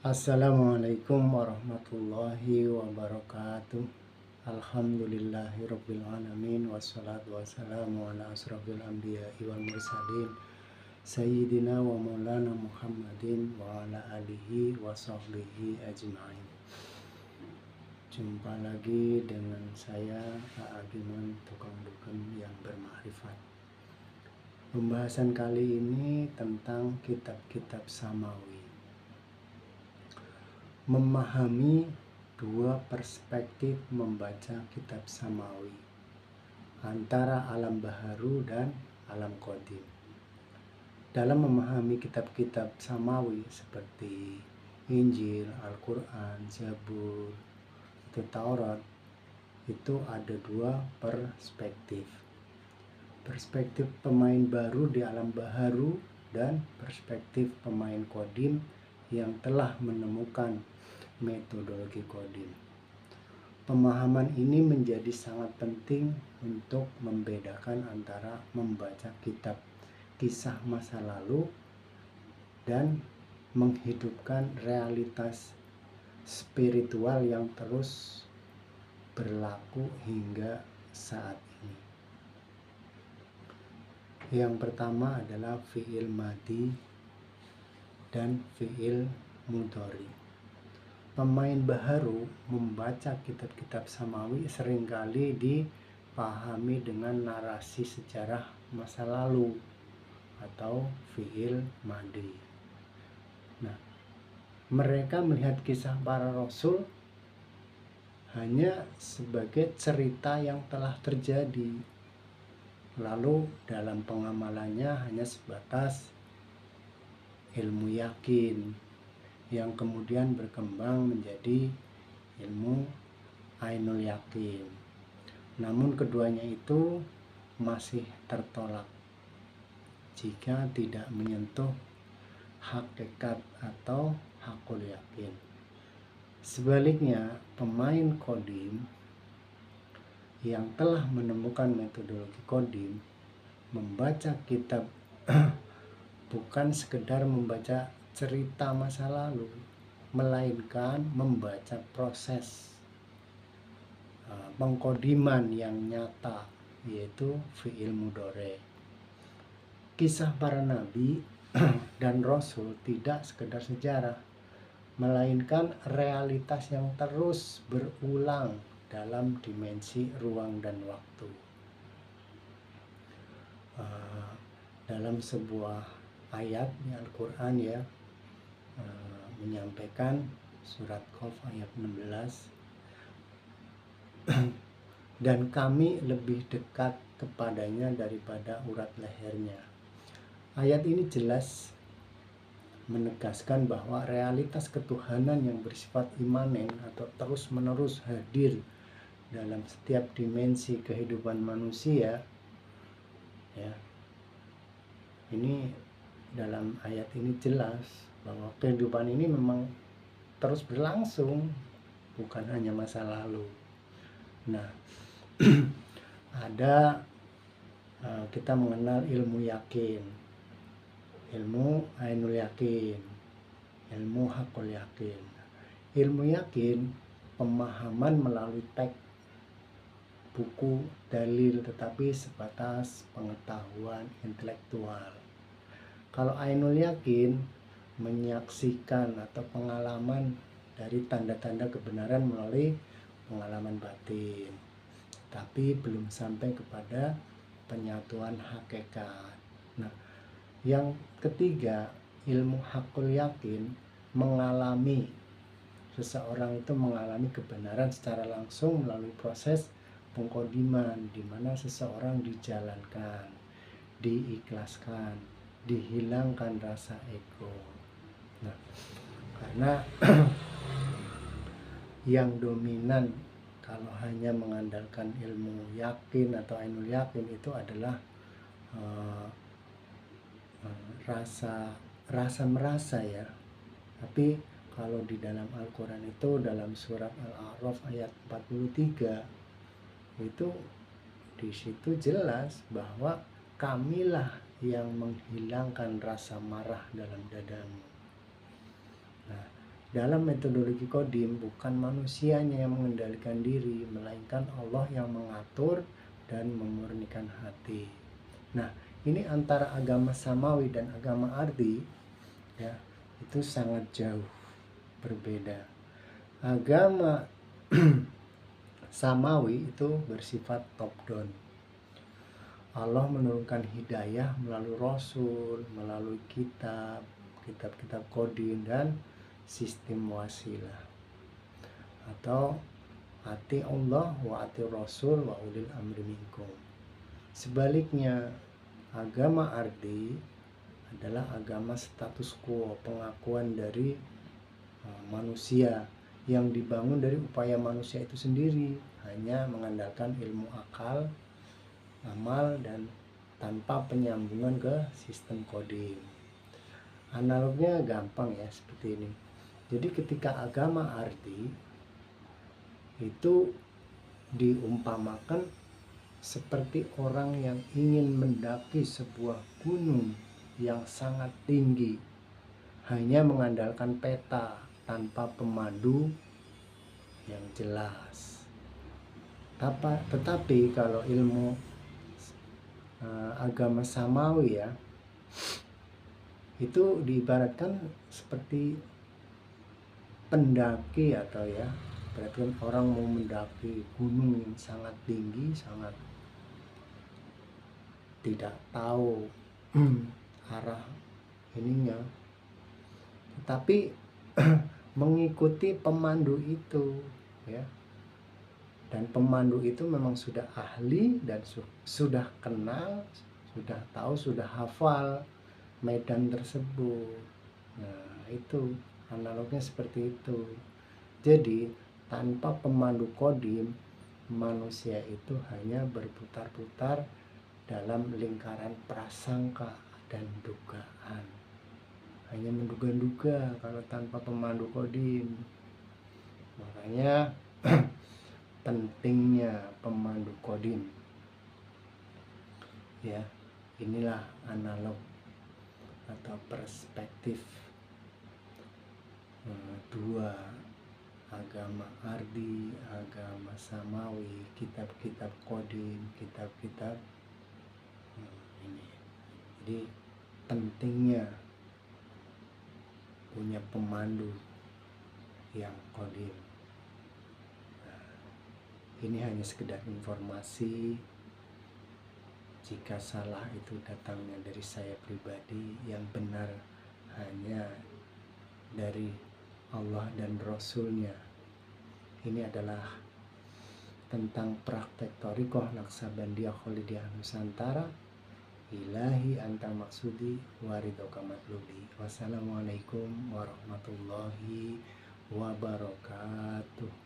Assalamualaikum warahmatullahi wabarakatuh. Alhamdulillahirabbil alamin wassalatu wassalamu ala asrofil anbiya'i wal mursalin sayyidina wa maulana Muhammadin wa ala alihi wa sahbihi ajma'in. Jumpa lagi dengan saya Aagiman, tukang dukun yang bermakrifat. Pembahasan kali ini tentang kitab-kitab samawi. Memahami dua perspektif membaca kitab samawi antara alam baharu dan alam qadim. Dalam memahami kitab-kitab samawi seperti Injil, Al-Quran, Zabur, itu Taurat, itu ada dua perspektif. Perspektif pemain baru di alam baharu dan perspektif pemain qadim yang telah menemukan metodologi qadim. Pemahaman ini menjadi sangat penting untuk membedakan antara membaca kitab kisah masa lalu dan menghidupkan realitas spiritual yang terus berlaku hingga saat ini. Yang pertama adalah fi'il madi dan fi'il mudhari. Pemain baharu membaca kitab-kitab samawi seringkali dipahami dengan narasi sejarah masa lalu atau fi'il madi. Nah, mereka melihat kisah para rasul hanya sebagai cerita yang telah terjadi, lalu dalam pengamalannya hanya sebatas ilmu yakin yang kemudian berkembang menjadi ilmu ainul yakin. Namun keduanya itu masih tertolak jika tidak menyentuh hakikat atau hakul yakin. Sebaliknya, pemain qadim yang telah menemukan metodologi qadim membaca kitab bukan sekedar membaca cerita masa lalu, melainkan membaca proses pengqodiman yang nyata, yaitu fi'il mudhari. Kisah para nabi dan rasul tidak sekedar sejarah, melainkan realitas yang terus berulang dalam dimensi ruang dan waktu. Dalam sebuah ayat di Al-Quran menyampaikan surat Qaf ayat 16, dan kami lebih dekat kepadanya daripada urat lehernya. Ayat ini jelas menegaskan bahwa realitas ketuhanan yang bersifat imanen atau terus-menerus hadir dalam setiap dimensi kehidupan manusia, ini dalam ayat ini jelas bahwa kehidupan ini memang terus berlangsung, bukan hanya masa lalu. Nah, ada kita mengenal ilmu yakin, ilmu ainul yakin, ilmu hakul yakin. Ilmu yakin pemahaman melalui teks, buku, dalil, tetapi sebatas pengetahuan intelektual. Kalau ainul yakin menyaksikan atau pengalaman dari tanda-tanda kebenaran melalui pengalaman batin, tapi belum sampai kepada penyatuan hakikat. Nah, yang ketiga, ilmu hakul yakin mengalami, seseorang itu mengalami kebenaran secara langsung melalui proses pengqodiman, di mana seseorang dijalankan, diikhlaskan, dihilangkan rasa ego. Nah, karena yang dominan kalau hanya mengandalkan ilmu yakin atau ainul yakin itu adalah rasa merasa ya. Tapi kalau di dalam Al-Quran itu dalam surat Al-A'raf ayat 43 itu di situ jelas bahwa kamilah yang menghilangkan rasa marah dalam dadamu. Nah, dalam metodologi Qadim bukan manusianya yang mengendalikan diri, melainkan Allah yang mengatur dan memurnikan hati. Nah, ini antara agama samawi dan agama ardi ya, itu sangat jauh berbeda. Agama samawi itu bersifat top down. Allah menurunkan hidayah melalui Rasul, melalui kitab-kitab Qadim dan sistem wasilah. Atau ati Allah wa ati Rasul wa ulil amri minkum. Sebaliknya, agama ardi adalah agama status quo, pengakuan dari manusia yang dibangun dari upaya manusia itu sendiri, hanya mengandalkan ilmu akal, amal, dan tanpa penyambungan ke sistem Qadim. Analognya gampang ya, seperti ini. Jadi ketika agama ardi itu diumpamakan seperti orang yang ingin mendaki sebuah gunung yang sangat tinggi, hanya mengandalkan peta tanpa pemandu yang jelas. Tetapi kalau ilmu agama samawi ya, itu diibaratkan seperti pendaki atau ya, berarti orang mau mendaki gunung yang sangat tinggi, sangat tidak tahu arah ininya, tapi mengikuti pemandu itu ya, dan pemandu itu memang sudah ahli dan sudah kenal, sudah tahu, sudah hafal medan tersebut. Nah, itu analognya seperti itu. Jadi tanpa pemandu Qadim, manusia itu hanya berputar-putar dalam lingkaran prasangka dan dugaan, hanya menduga-duga kalau tanpa pemandu Qadim. Makanya pentingnya pemandu Qadim ya. Inilah analog atau perspektif dua agama ardi, agama samawi, kitab-kitab Qadim, kitab-kitab ini. Jadi pentingnya punya pemandu yang Qadim. Ini hanya sekedar informasi. Jika salah itu datangnya dari saya pribadi, yang benar hanya dari Allah dan Rasulnya. Ini adalah tentang praktek Thariqah Naqsabandiyah Kholidiyah Nusantara. Ilahi anta maksudi waridoka matlubi. Wassalamualaikum warahmatullahi wabarakatuh.